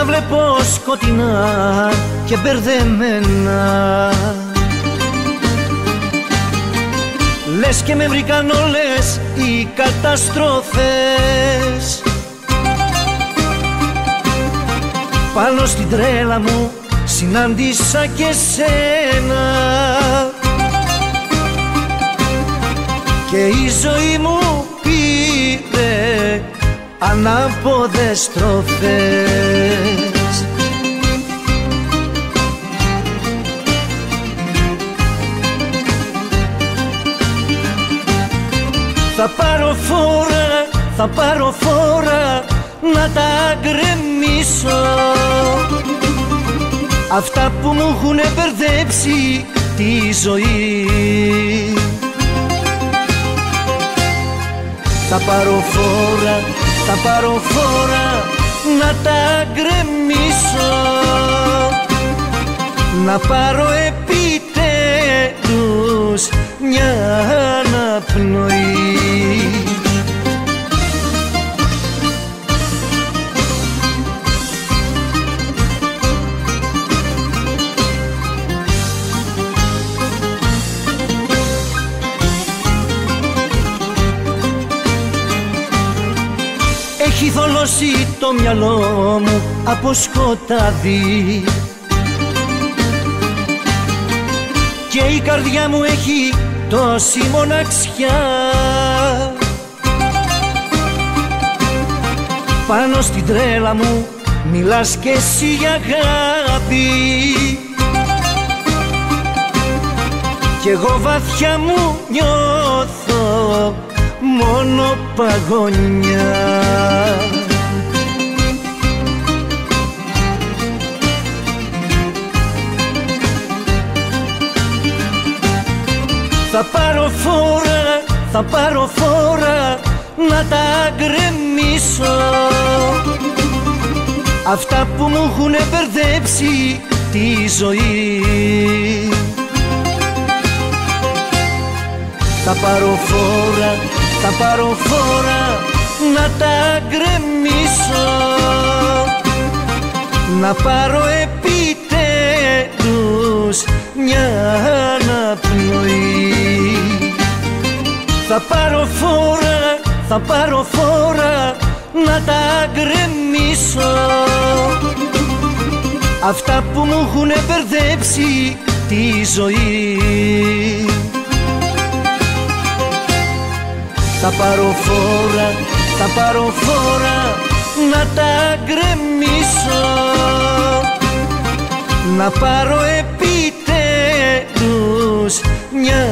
βλέπω σκοτεινά και μπερδεμένα. Λες και με βρήκαν όλες οι καταστροφές. Πάνω στην τρέλα μου συνάντησα και σένα και η ζωή μου πήρε ανάποδες στροφές. Θα πάρω φόρα να τα γκρεμίσω, αυτά που μου έχουνε μπερδέψει τη ζωή. Θα πάρω φόρα να τα γκρεμίσω, να πάρω επιτέλους μια αναπνοή. Έχει θολώσει το μυαλό μου από σκοτάδι και η καρδιά μου έχει τόση μοναξιά. Πάνω στην τρέλα μου μιλάς κι εσύ για αγάπη κι εγώ βαθιά μου νιώθω μόνο παγωνιά. Θα πάρω φόρα να τα γκρεμίσω, αυτά που μου έχουνε μπερδέψει τη ζωή. Θα πάρω φόρα να τα γκρεμίσω, να πάρω επιτέλους μια αναπνοή. Θα πάρω φόρα να τα γκρεμίσω, αυτά που μου έχουνε μπερδέψει τη ζωή. Θα πάρω φόρα να τα γκρεμίσω, να πάρω επιτέλους μια